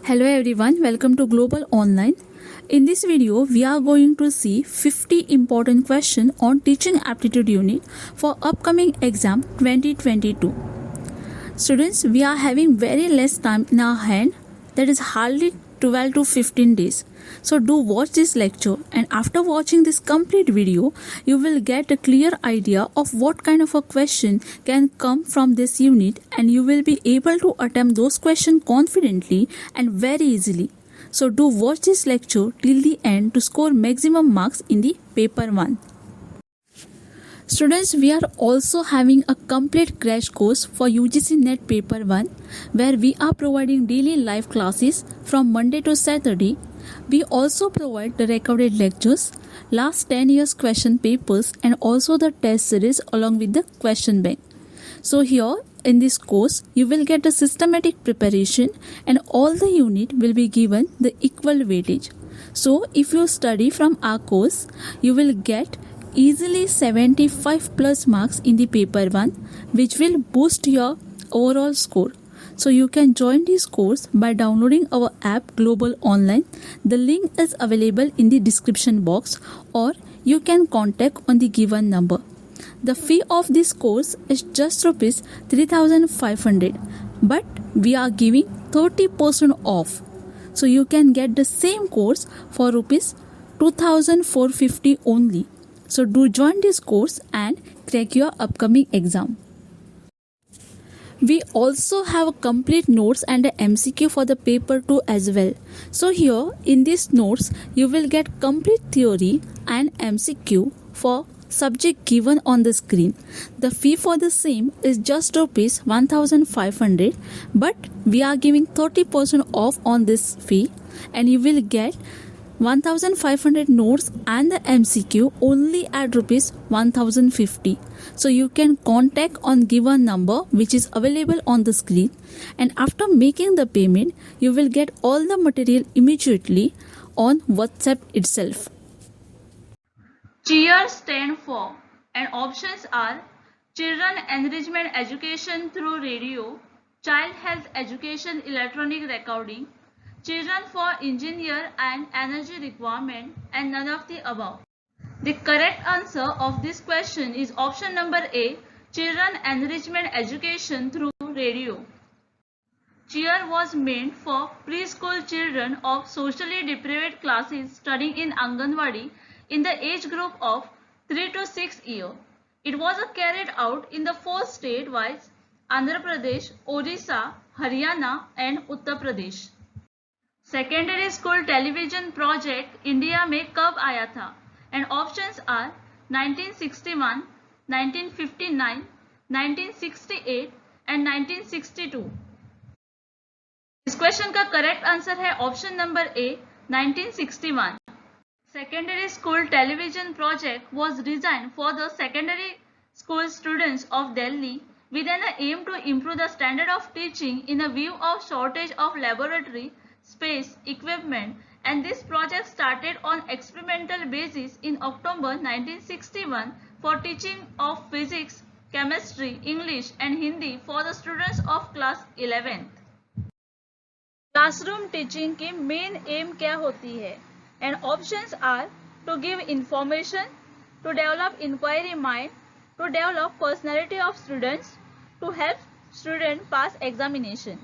Hello everyone, welcome to Global Online. In this video, we are going to see 50 important questions on teaching aptitude unit for upcoming exam 2022. Students, we are having very less time in our hand, that is hardly 12 to 15 days. So do watch this lecture, and after watching this complete video, you will get a clear idea of what kind of a question can come from this unit, and you will be able to attempt those questions confidently and very easily. So do watch this lecture till the end to score maximum marks in the paper 1. Students, we are also having a complete crash course for UGC NET paper 1 where we are providing daily live classes from Monday to Saturday. We also provide the recorded lectures, last 10 years question papers and also the test series along with the question bank. So here in this course, you will get a systematic preparation and all the unit will be given the equal weightage. So if you study from our course, you will get easily 75 plus marks in the paper 1, which will boost your overall score. So you can join this course by downloading our app Global Online. The link is available in the description box, or you can contact on the given number. The fee of this course is just rupees 3,500, but we are giving 30% off. So you can get the same course for rupees 2,450 only. So do join this course and crack your upcoming exam. We also have complete notes and a MCQ for the paper 2 as well. So here in these notes you will get complete theory and MCQ for subject given on the screen. The fee for the same is just rupees 1,500, but we are giving 30% off on this fee and you will get 1,500 notes and the MCQ only at rupees 1,050. So you can contact on given number which is available on the screen, and after making the payment you will get all the material immediately on WhatsApp itself. CHEER stand for, and options are Children Enrichment Education through Radio, Child Health Education Electronic Recording, Children for Engineer and Energy Requirement, and none of the above. The correct answer of this question is option number A, Children Enrichment Education through Radio. CHEER was meant for preschool children of socially deprived classes studying in Anganwadi in the age group of 3 to 6 years. It was carried out in the 4 state-wise Andhra Pradesh, Odisha, Haryana and Uttar Pradesh. Secondary school television project India में कब आया था? And options are 1961, 1959, 1968 and 1962. इस question का correct answer है option number A 1961. Secondary school television project was designed for the secondary school students of Delhi with an aim to improve the standard of teaching in a view of shortage of laboratory space, equipment, and this project started on experimental basis in October 1961 for teaching of physics, chemistry, English and Hindi for the students of class 11th. Classroom teaching की main aim क्या होती है? And options are to give information, to develop inquiry mind, to develop personality of students, to help student pass examination.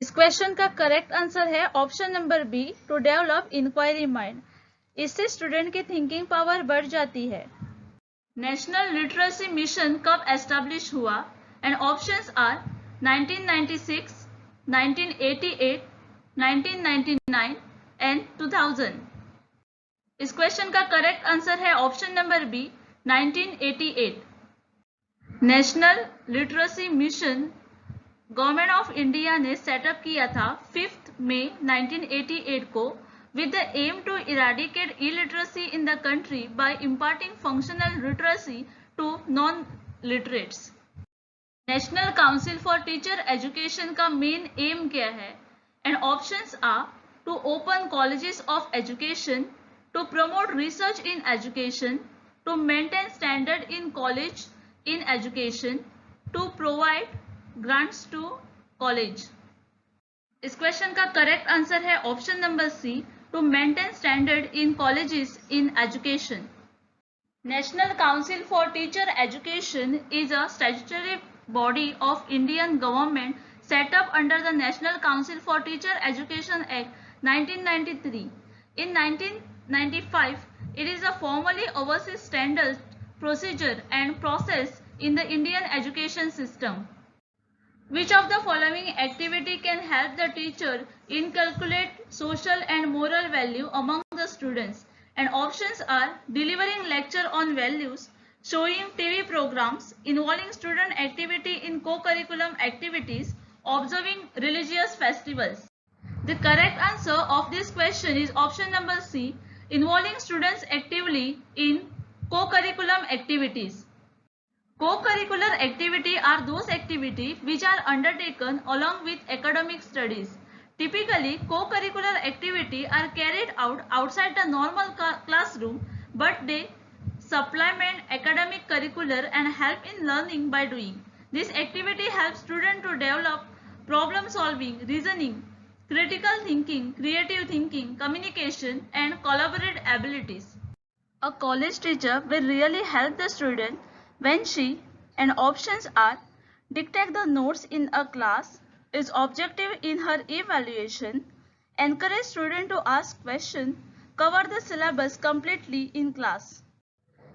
इस question का correct answer है option number B, to develop inquiry mind. इससे student की thinking power बढ़ जाती है. National literacy mission कब establish हुआ? And options are 1996, 1988, 1999 and 2000. इस क्वेश्चन का करेक्ट आंसर है option number B 1988. National literacy mission government of India ने सेटअप किया था 5 मई 1988 को with the aim to eradicate illiteracy in the country by imparting functional literacy to non-literates. National council for teacher education का main aim क्या है? And options are to open colleges of education, to promote research in education, to maintain standard in college in education, to provide grants to college. इस question का correct answer है option number C, to maintain standard in colleges in education. National Council for Teacher Education is a statutory body of Indian government set up under the National Council for Teacher Education Act 1993. In 1995, it is a formally oversees standards, procedure and process in the Indian education system. Which of the following activity can help the teacher inculcate social and moral value among the students? And options are delivering lecture on values, showing TV programs, involving student activity in co-curriculum activities, observing religious festivals. The correct answer of this question is option number C, involving students actively in co-curriculum activities. Co-curricular activity are those activities which are undertaken along with academic studies. Typically, co-curricular activities are carried out outside the normal classroom, but they supplement academic curricular and help in learning by doing. This activity helps students to develop problem solving, reasoning, critical thinking, creative thinking, communication, and collaborative abilities. A college teacher will really help the student when she, and options are, dictate the notes in a class, is objective in her evaluation, encourage student to ask questions, cover the syllabus completely in class.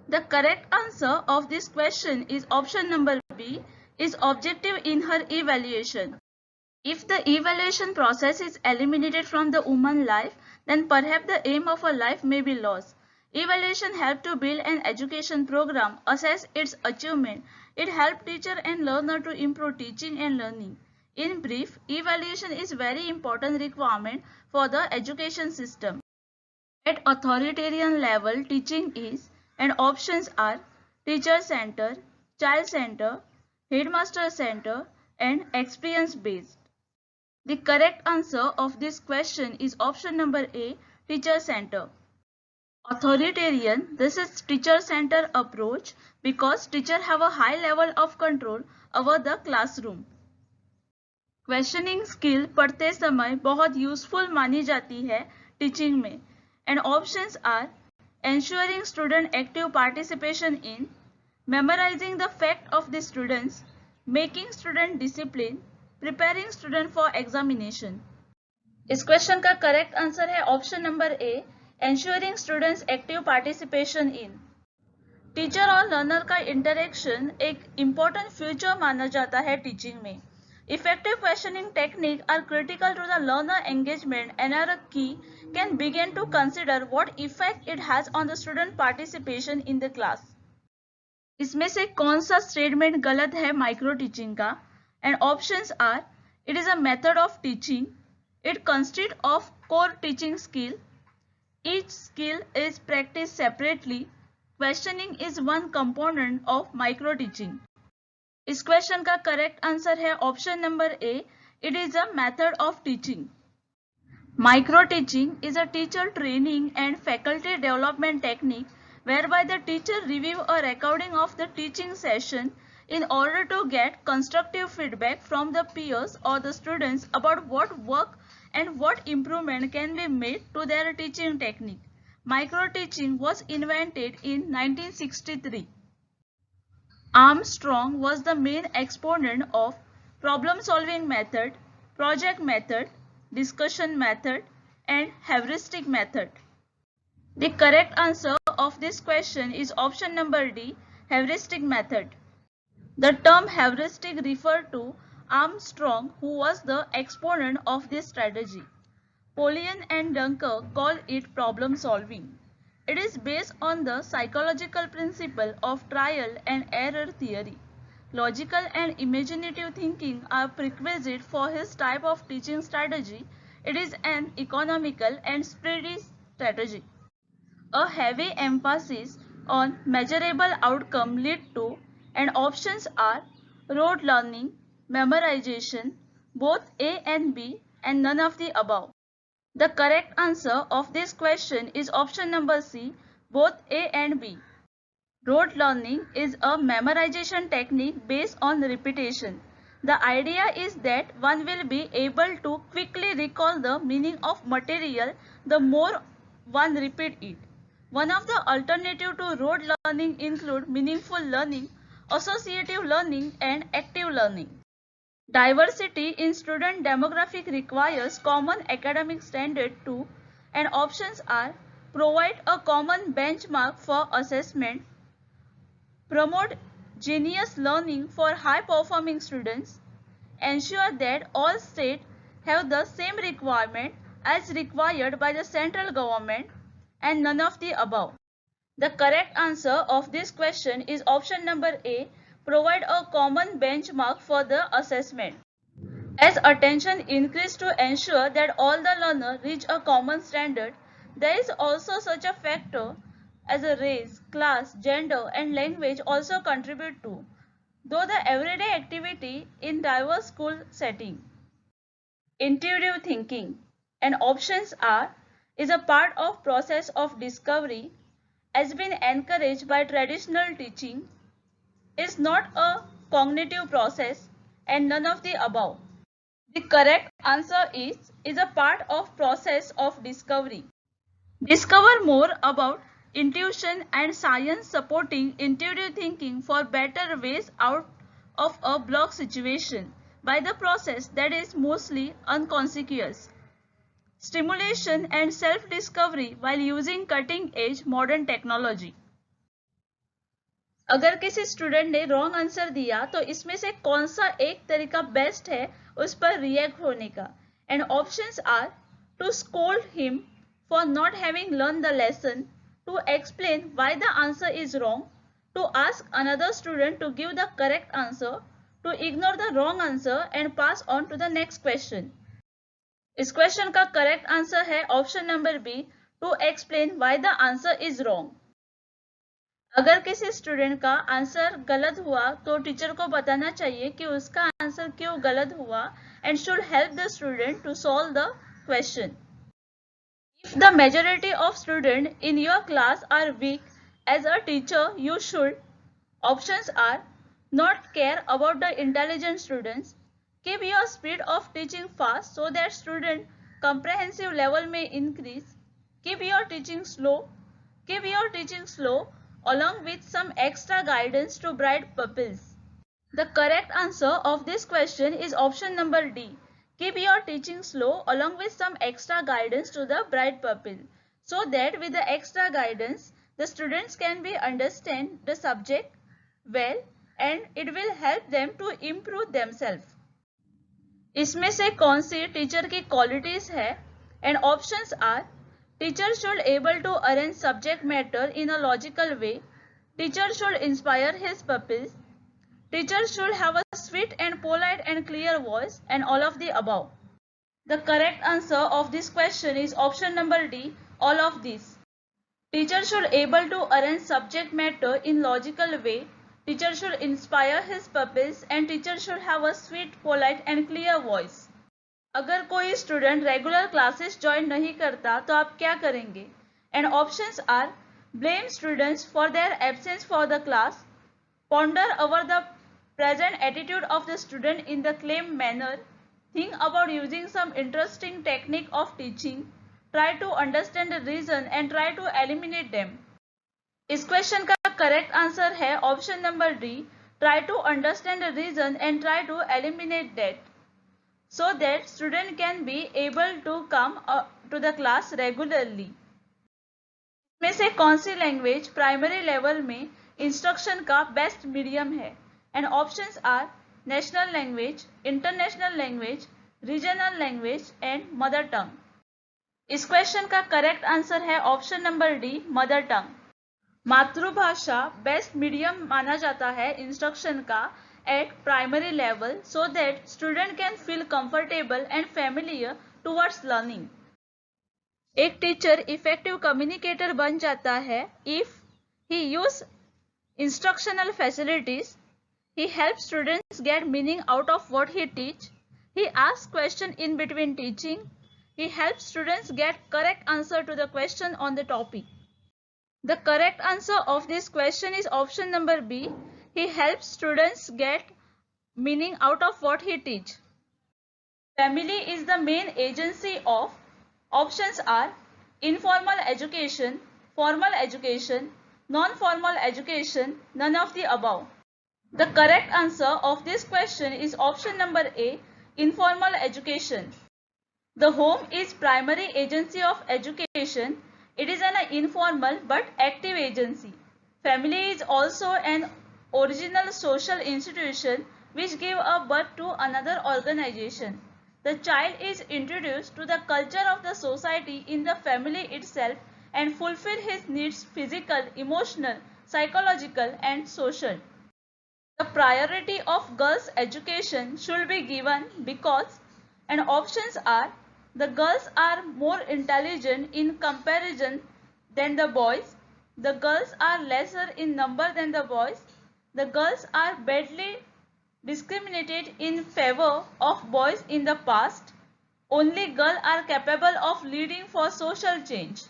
The correct answer of this question is option number B, is objective in her evaluation. If the evaluation process is eliminated from the woman's life, then perhaps the aim of her life may be lost. Evaluation helps to build an education program, assess its achievement. It helps teacher and learner to improve teaching and learning. In brief, evaluation is very important requirement for the education system. At authoritarian level, teaching is, and options are teacher center, child center, headmaster center, and experience based. The correct answer of this question is option number A, teacher center. Authoritarian, this is teacher center approach because teacher have a high level of control over the classroom. Questioning skill पढ़ते समय बहुत useful मानी जाती है teaching में. And options are ensuring student active participation in, memorizing the fact of the students, making student discipline, preparing student for examination. इस question का correct answer है option number A, ensuring students active participation in. Teacher और learner का interaction एक important future माना जाता है teaching में. Effective questioning techniques are critical to the learner engagement and are a key can begin to consider what effect it has on the student participation in the class. इसमें से कौन सा statement गलत है माइक्रो टीचिंग का? And options are it is a method of teaching, it consist of core teaching skill, each skill is practice separately, questioning is one component of micro teaching. इस question का correct answer है option number A, it is a method of teaching. Micro teaching is a teacher training and faculty development technique whereby the teacher review a recording of the teaching session in order to get constructive feedback from the peers or the students about what work and what improvement can be made to their teaching technique. Micro teaching was invented in 1963. Armstrong was the main exponent of problem solving method, project method, discussion method and heuristic method. The correct answer of this question is option number D, heuristic method. The term heuristic referred to Armstrong, who was the exponent of this strategy. Polian and Dunker call it problem solving. It is based on the psychological principle of trial and error theory. Logical and imaginative thinking are prerequisite for his type of teaching strategy. It is an economical and speedy strategy. A heavy emphasis on measurable outcome lead to, and options are rote learning, memorization, both A and B, and none of the above. The correct answer of this question is option number C, both A and B. Rote learning is a memorization technique based on repetition. The idea is that one will be able to quickly recall the meaning of material the more one repeat it. One of the alternatives to rote learning include meaningful learning, associative learning, and active learning. Diversity in student demographic requires common academic standard too, and options are provide a common benchmark for assessment, promote genius learning for high performing students, ensure that all states have the same requirement as required by the central government, and none of the above. The correct answer of this question is option number A, provide a common benchmark for the assessment. As attention increased to ensure that all the learners reach a common standard, there is also such a factor as a race, class, gender and language also contribute to, though the everyday activity in diverse school setting. Intuitive thinking and options are is a part of process of discovery, has been encouraged by traditional teaching, is not a cognitive process, and none of the above. The correct answer is a part of process of discovery. Discover more about intuition and science supporting intuitive thinking for better ways out of a block situation by the process that is mostly unconspicuous. Stimulation and self-discovery while using cutting-edge modern technology. अगर किसी student ने wrong answer दिया तो इसमें से कौन सा एक तरीका बेस्ट है उस पर रिएक्ट होने का and options are to scold him for not having learn the lesson to explain why the answer is wrong to ask another student to give the correct answer to ignore the wrong answer and pass on to the next question इस question का correct answer है option number B to explain why the answer is wrong अगर किसी student का answer गलत हुआ तो teacher को बताना चाहिए कि उसका आंसर क्यों गलत हुआ and should help the student to solve the question if the majority of student in your class are weak as a teacher you should options are not care about the intelligent students keep your speed of teaching fast so that student comprehensive level may increase keep your teaching slow along with some extra guidance to bright pupils. The correct answer of this question is option number D. Keep your teaching slow along with some extra guidance to the bright pupil so that with the extra guidance the students can be understand the subject well and it will help them to improve themselves. इसमें से कौन सी teacher की qualities है and options are Teacher should able to arrange subject matter in a logical way. Teacher should inspire his pupils. Teacher should have a sweet and polite and clear voice and all of the above. The correct answer of this question is option number D, all of these. Teacher should able to arrange subject matter in logical way. Teacher should inspire his pupils and teacher should have a sweet, polite and clear voice. अगर कोई student regular classes join नहीं करता तो आप क्या करेंगे and options are blame students for their absence for the class ponder over the present attitude of the student in the claim manner think about using some interesting technique of teaching try to understand the reason and try to eliminate them इस question का correct answer है option number D try to understand the reason and try to eliminate that so that student can be able to come to the class regularly. इसमें से कौन सी language primary level में instruction का best medium है and options are national language, international language, regional language and mother tongue. इस question का correct answer है option number D, mother tongue. मातृभाषा बेस्ट मीडियम माना जाता है इंस्ट्रक्शन का at primary level so that student can feel comfortable and familiar towards learning. एक teacher effective communicator बन जाता है if he use instructional facilities, he helps students get meaning out of what he teach, he asks question in between teaching, he helps students get correct answer to the question on the topic. The correct answer of this question is option number B. He helps students get meaning out of what he teach. Family is the main agency of. Options are informal education, formal education, non-formal education, none of the above. The correct answer of this question is option number A, informal education. The home is primary agency of education. It is an informal but active agency. Family is also an original social institution which gave a birth to another organization. The child is introduced to the culture of the society in the family itself and fulfill his needs physical, emotional, psychological and social. The priority of girls' education should be given because, and options are, the girls are more intelligent in comparison than the boys, the girls are lesser in number than the boys, the girls are badly discriminated in favor of boys in the past, only girls are capable of leading for social change.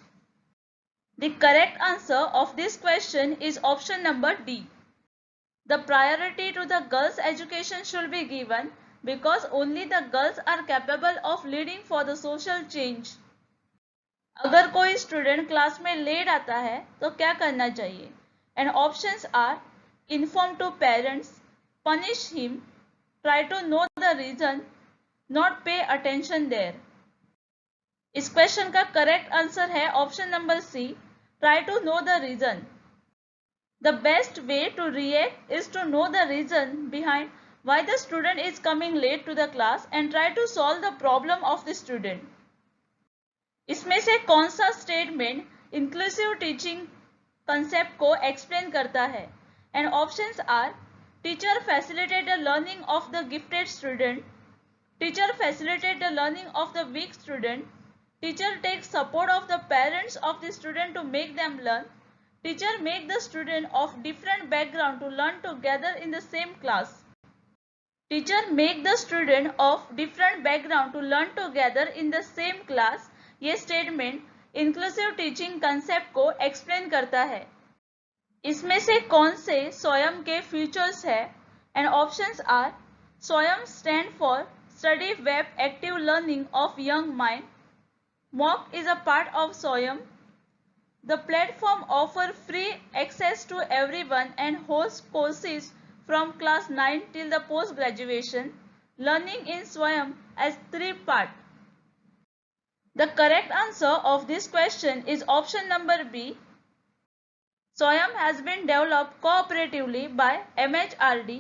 The correct answer of this question is option number D. The priority to the girls' education should be given because only the girls are capable of leading for the social change. अगर कोई student class में late आता है तो क्या करना चाहिए? And options are inform to parents, punish him, try to know the reason, not pay attention there. इस क्वेश्चन का करेक्ट आंसर है option number C, try to know the reason. The best way to react is to know the reason behind why the student is coming late to the class and try to solve the problem of the student. इसमें से कौन सा statement inclusive teaching concept को explain करता है? And options are teacher facilitate the learning of the gifted student, teacher facilitate the learning of the weak student, teacher take support of the parents of the student to make them learn, teacher make the student of different background to learn together in the same class. Teacher make the student of different background to learn together in the same class. ये statement inclusive teaching concept को explain करता है. इसमें से कौन से स्वयं के फीचर्स है? एंड ऑप्शंस आर स्वयं stand for study web active learning of young mind, mock is a part of स्वयं, the platform offers free access to everyone and hosts courses from class 9 till the post graduation. Learning in Swayam as 3 parts. The correct answer of this question is option number B. Swayam has been developed cooperatively by MHRD,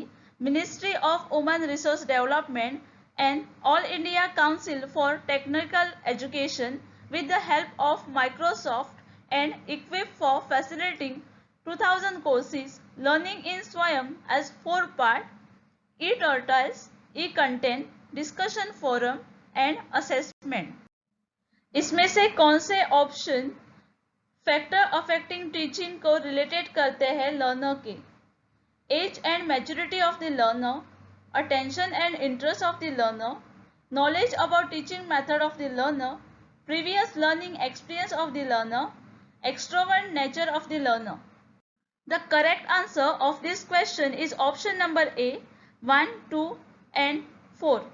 Ministry of Women Resource Development and All India Council for Technical Education with the help of Microsoft and equipped for facilitating 2000 courses. Learning in Swayam as 4 parts: e-turtles, e-content, discussion forum and assessment. इसमें से कौन से option factor affecting teaching को related करते हैं learner के? Age and maturity of the learner, attention and interest of the learner, knowledge about teaching method of the learner, previous learning experience of the learner, extrovert nature of the learner. The correct answer of this question is option number A, 1, 2 and 4.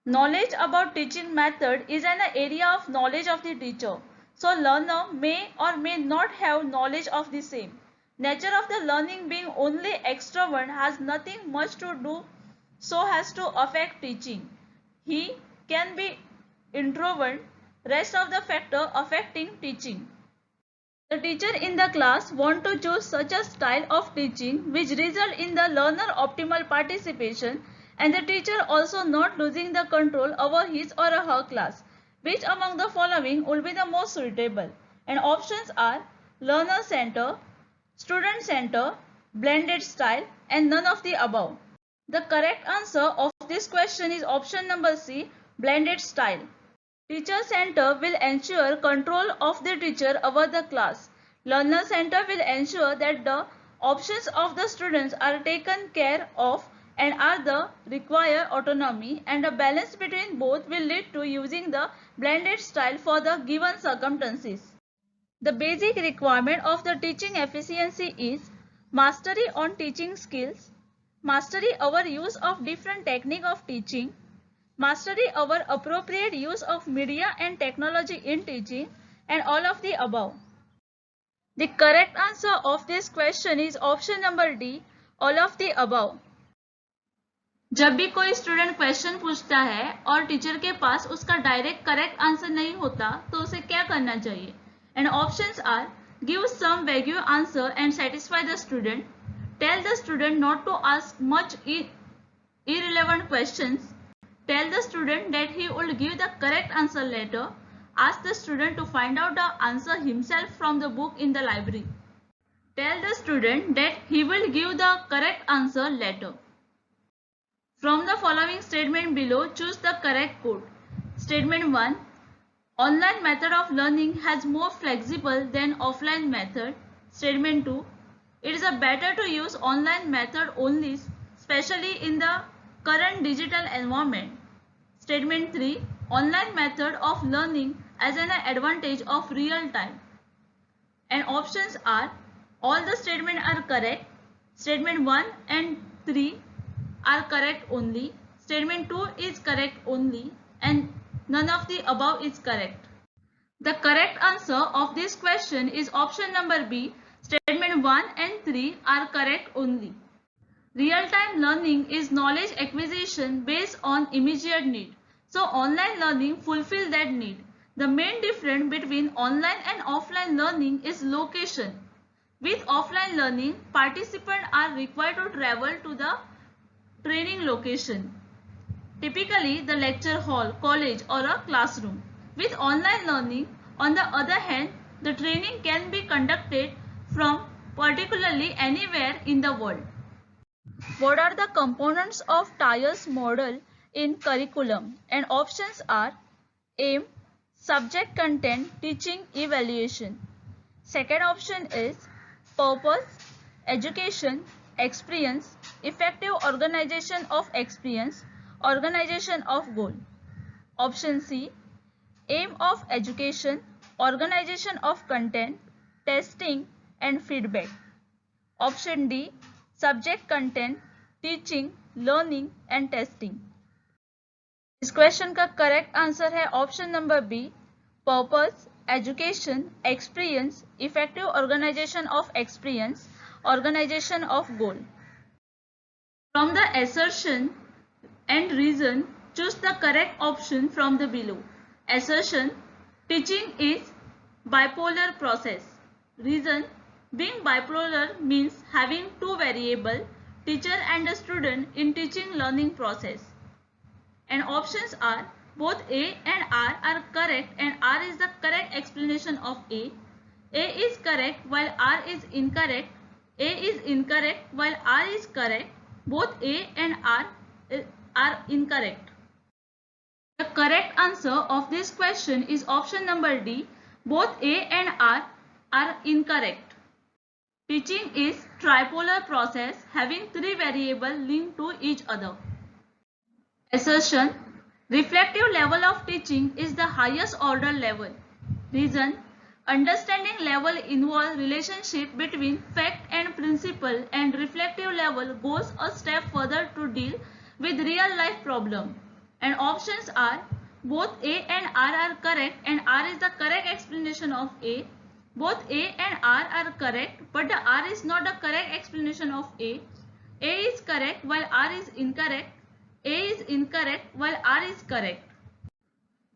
Knowledge about teaching method is an area of knowledge of the teacher. So learner may or may not have knowledge of the same. Nature of the learning being only extrovert has nothing much to do so as to affect teaching. He can be introvert, rest of the factor affecting teaching. The teacher in the class want to choose such a style of teaching which result in the learner optimal participation and the teacher also not losing the control over his or her class. Which among the following will be the most suitable? And options are learner center, student center, blended style and none of the above. The correct answer of this question is option number C, blended style. Teacher center will ensure control of the teacher over the class. Learner center will ensure that the options of the students are taken care of and are the required autonomy, and a balance between both will lead to using the blended style for the given circumstances. The basic requirement of the teaching efficiency is mastery on teaching skills, mastery our use of different technique of teaching, mastery our appropriate use of media and technology in teaching, and all of the above. The correct answer of this question is option number D, all of the above. जब भी कोई student question पूछता है और teacher के पास उसका direct correct answer नहीं होता तो उसे क्या करना चाहिए? And options are give some vague answer and satisfy the student, tell the student not to ask much irrelevant questions, tell the student that he would give the correct answer later, ask the student to find out the answer himself from the book in the library, tell the student that he will give the correct answer later. From the following statement below, choose the correct quote. Statement 1. Online method of learning has more flexible than offline method. Statement 2. It is better to use online method only, especially in the current digital environment. Statement 3. Online method of learning as an advantage of real time. And options are all the statements are correct. Statement 1 and 3 are correct only, statement 2 is correct only, and none of the above is correct. The correct answer of this question is option number B, statement 1 and 3 are correct only. Real-time learning is knowledge acquisition based on immediate need. So online learning fulfills that need. The main difference between online and offline learning is location. With offline learning, participants are required to travel to the training location, typically the lecture hall, college or a classroom. With online learning, on the other hand, the training can be conducted from particularly anywhere in the world. What are the components of TIALS model in curriculum? And options are aim, subject content, teaching, evaluation. Second option is purpose, education, experience, effective organization of experience, organization of goal. Option C, aim of education, organization of content, testing and feedback. Option D, subject content, teaching, learning and testing. इस question का correct answer है option number B, purpose, education, experience, effective organization of experience, organization of goal. From the assertion and reason, choose the correct option from the below. Assertion, teaching is bipolar process. Reason, being bipolar means having two variable, teacher and the student in teaching learning process. And options are both A and R are correct and R is the correct explanation of A. A is correct while R is incorrect. A is incorrect while R is correct. Both A and R are incorrect. The correct answer of this question is option number D. Both A and R are incorrect. Teaching is tripolar process having three variables linked to each other. Assertion, reflective level of teaching is the highest order level. Reason, understanding level involves relationship between fact and principle, and reflective level goes a step further to deal with real life problem. And options are both A and R are correct and R is the correct explanation of A. Both A and R are correct, but the R is not the correct explanation of A. A is correct while R is incorrect. A is incorrect while R is correct.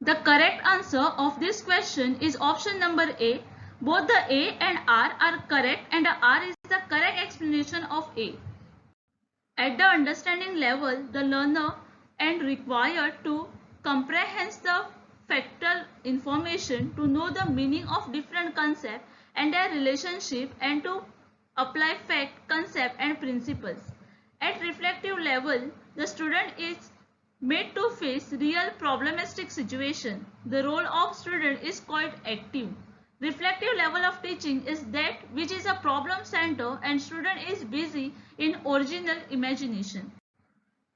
The correct answer of this question is option number A. Both the A and R are correct and the R is the correct explanation of A. At the understanding level, the learner and required to comprehend the factual information to know the meaning of different concepts and their relationship and to apply fact, concept and principles. At reflective level, the student is made to face real problematic situation. The role of student is quite active. Reflective level of teaching is that which is a problem center and student is busy in original imagination.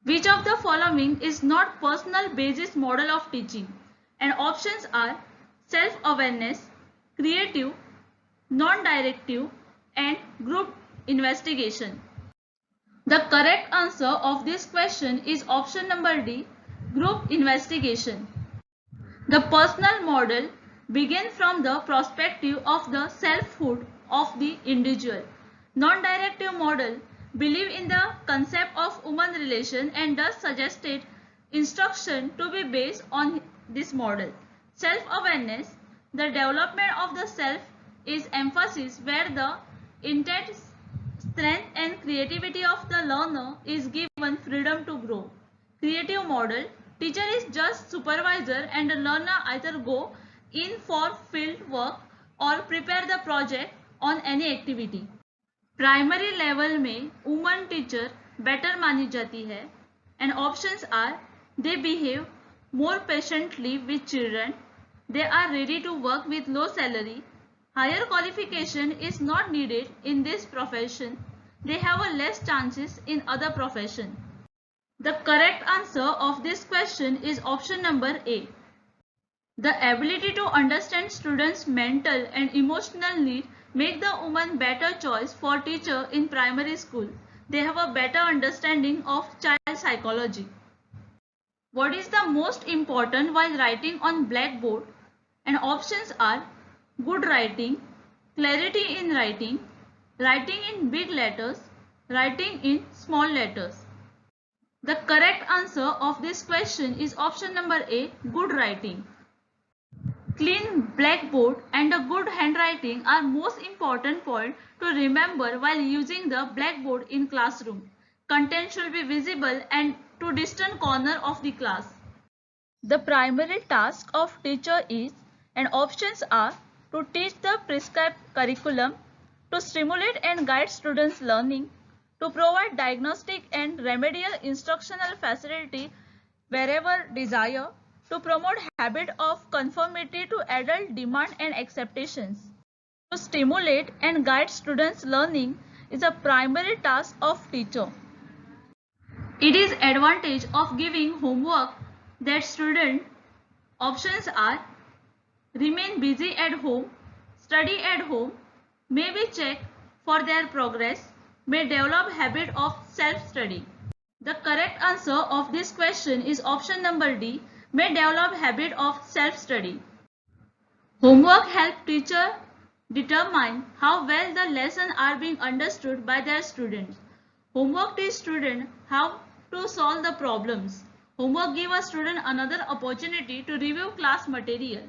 Which of the following is not personal basis model of teaching? And options are self-awareness, creative, non-directive and group investigation. The correct answer of this question is option number D, group investigation. The personal model begins from the perspective of the selfhood of the individual. Non-directive model believe in the concept of human relation and thus suggested instruction to be based on this model. Self-awareness, the development of the self is emphasis where the intent, strength and creativity of the learner is given freedom to grow. Creative model, teacher is just supervisor and the learner either go in for field work or prepare the project on any activity. Primary level में woman teacher better मानी जाती है and options are they behave more patiently with children, they are ready to work with low salary, higher qualification is not needed in this profession, they have a less chances in other profession. The correct answer of this question is option number A. The ability to understand students' mental and emotional need make the woman better choice for teacher in primary school. They have a better understanding of child psychology. What is the most important while writing on blackboard? And options are good writing, clarity in writing, writing in big letters, writing in small letters. The correct answer of this question is option number A, good writing. Clean blackboard and a good handwriting are most important point to remember while using the blackboard in classroom. Content should be visible and to distant corner of the class. The primary task of teacher is, and options are, to teach the prescribed curriculum, to stimulate and guide students' learning, to provide diagnostic and remedial instructional facility wherever desired, to promote habit of conformity to adult demand and expectations. To stimulate and guide students' learning is a primary task of teacher. It is advantage of giving homework that student options are remain busy at home, study at home, may be checked for their progress, may develop habit of self-study. The correct answer of this question is option number D, may develop habit of self-study. Homework help teacher determine how well the lessons are being understood by their students. Homework teach students how to solve the problems. Homework give a student another opportunity to review class material.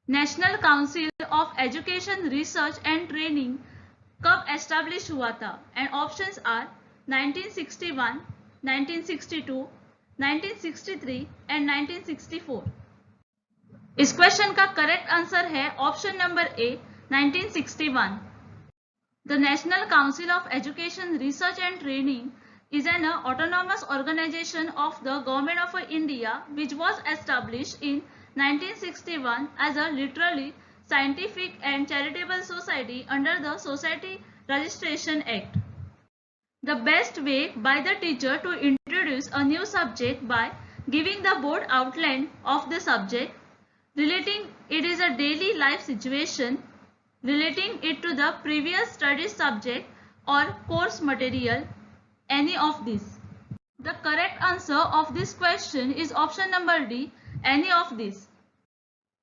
National council of education research and training कब establish हुआ था? And options are 1961, 1962, 1963 and 1964. इस question का correct answer है option number A 1961. The national council of education research and training is an autonomous organization of the Government of India which was established in 1961 as a literally scientific and charitable society under the Society Registration Act. The best way by the teacher to introduce a new subject by giving the board outline of the subject, relating it is a daily life situation, relating it to the previous study subject or course material, any of these. The correct answer of this question is option number D, any of these.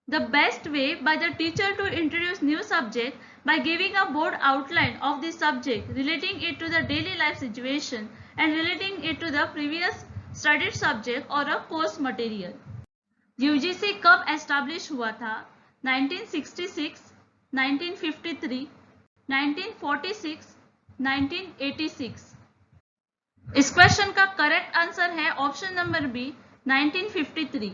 The best way by the teacher to introduce new subject by giving a board outline of the subject, relating it to the daily life situation and relating it to the previous studied subject or a course material. UGC कब establish हुआ था? 1966, 1953, 1946, 1986. इस question का correct answer है option number B 1953.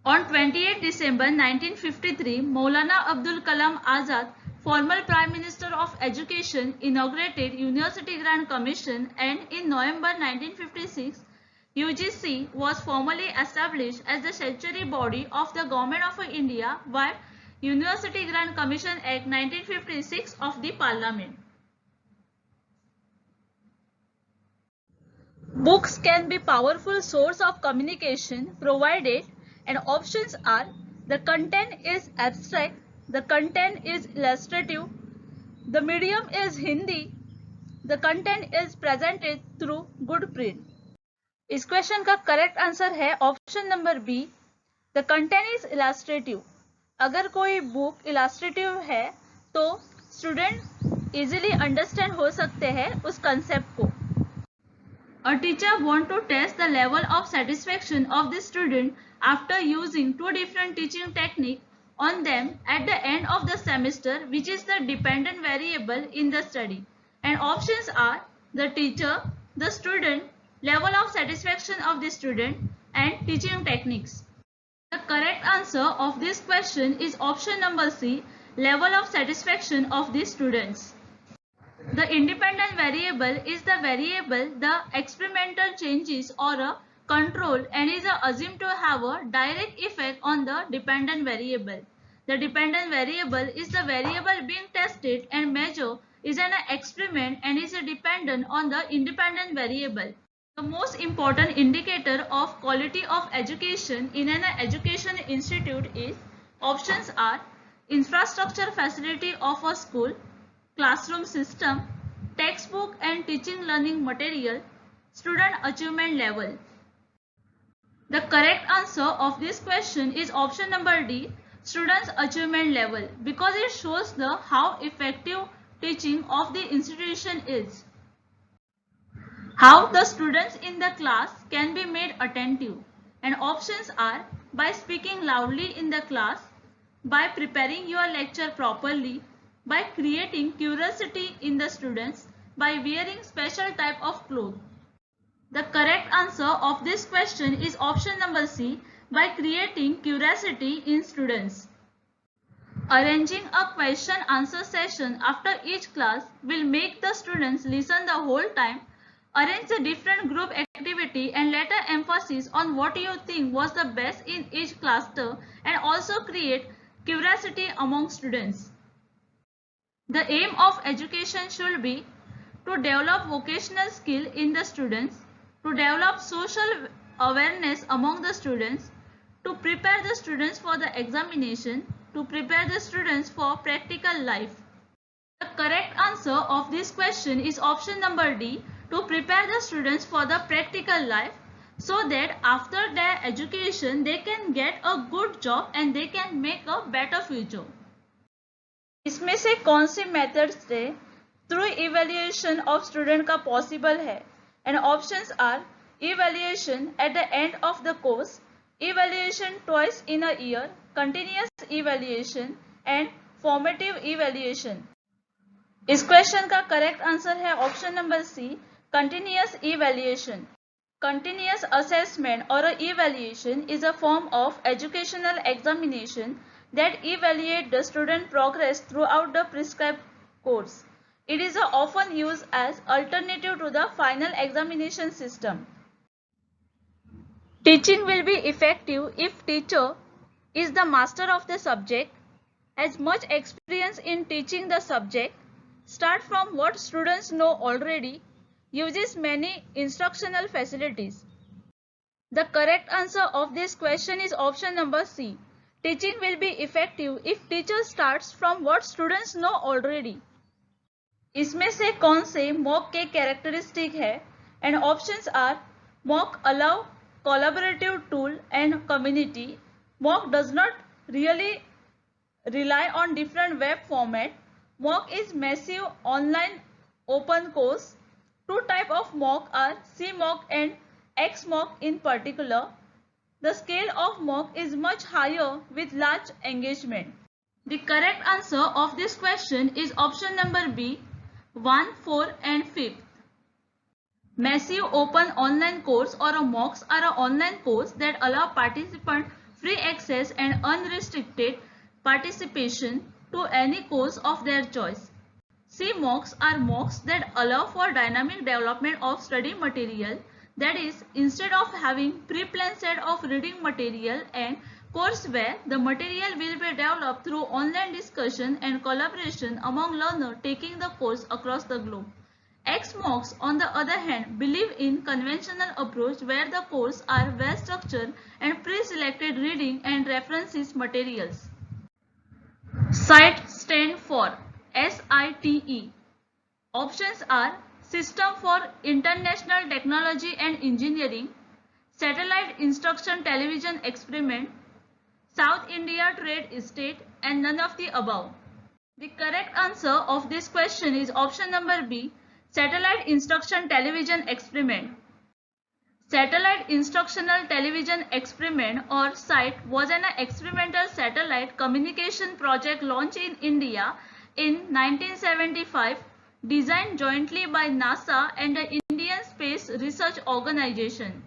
On 28 December 1953, Maulana Abdul Kalam Azad, former Prime Minister of Education, inaugurated University Grant Commission, and in November 1956, UGC was formally established as the statutory body of the Government of India by University Grant Commission Act 1956 of the Parliament. Books can be powerful source of communication provided, and options are the content is abstract, the content is illustrative, the medium is Hindi, The content is presented through good print. इस question का correct answer है option number B, the content is illustrative. अगर कोई book इलास्ट्रेटिव है तो student easily understand हो सकते हैं उस कंसेप्ट को. A teacher wants to test the level of satisfaction of the student after using two different teaching techniques on them at the end of the semester, which is the dependent variable in the study. And options are the teacher, the student, level of satisfaction of the student, and teaching techniques. The correct answer of this question is option number C, level of satisfaction of the students. The independent variable is the variable the experimental changes or a control and is assumed to have a direct effect on the dependent variable. The dependent variable is the variable being tested and measured is an experiment and is dependent on the independent variable. The most important indicator of quality of education in an education institute is options are infrastructure facility of a school, classroom system, textbook and teaching learning material, student achievement level. The correct answer of this question is option number D, students achievement level, because it shows the how effective teaching of the institution is. How the students in the class can be made attentive, and options are by speaking loudly in the class, by preparing your lecture properly, by creating curiosity in the students, by wearing special type of clothes. The correct answer of this question is option number C, by creating curiosity in students. Arranging a question answer session after each class will make the students listen the whole time. Arrange a different group activity and later emphasis on what you think was the best in each cluster and also create curiosity among students. The aim of education should be to develop vocational skill in the students, to develop social awareness among the students, to prepare the students for the examination, to prepare the students for practical life. The correct answer of this question is option number D, to prepare the students for the practical life so that after their education they can get a good job and they can make a better future. इसमें से कौन सी method से through evaluation of student का possible है? And options are evaluation at the end of the course, evaluation twice in a year, continuous evaluation and formative evaluation. इस question का correct answer है option number C, continuous evaluation. Continuous assessment or evaluation is a form of educational examination that evaluate the student progress throughout the prescribed course. It is often used as alternative to the final examination system. Teaching will be effective if teacher is the master of the subject, has much experience in teaching the subject, start from what students know already, uses many instructional facilities. The correct answer of this question is option number C. Teaching will be effective if teacher starts from what students know already. इसमें से कौन से mock के characteristic है? And options are MOOC allow collaborative tool and community. Mock does not really rely on different web format. Mock is massive online open course. Two types of mock are CMOOC and XMOOC in particular. The scale of mock is much higher with large engagement. The correct answer of this question is option number B, 1, 4 and 5. Massive open online course or MOOCs are an online course that allow participants free access and unrestricted participation to any course of their choice. CMOOCs are MOOCs that allow for dynamic development of study material. That is, instead of having pre-planned set of reading material and courseware, the material will be developed through online discussion and collaboration among learners taking the course across the globe. XMOOCs, on the other hand, believe in conventional approach where the course are well structured and pre-selected reading and references materials. SITE stand for SITE. Options are System for International Technology and Engineering, Satellite Instruction Television Experiment, South India Trade Estate, and none of the above. The correct answer of this question is option number B, Satellite Instruction Television Experiment. Satellite Instructional Television Experiment or SITE was an experimental satellite communication project launched in India in 1975, designed jointly by NASA and the Indian Space Research Organization.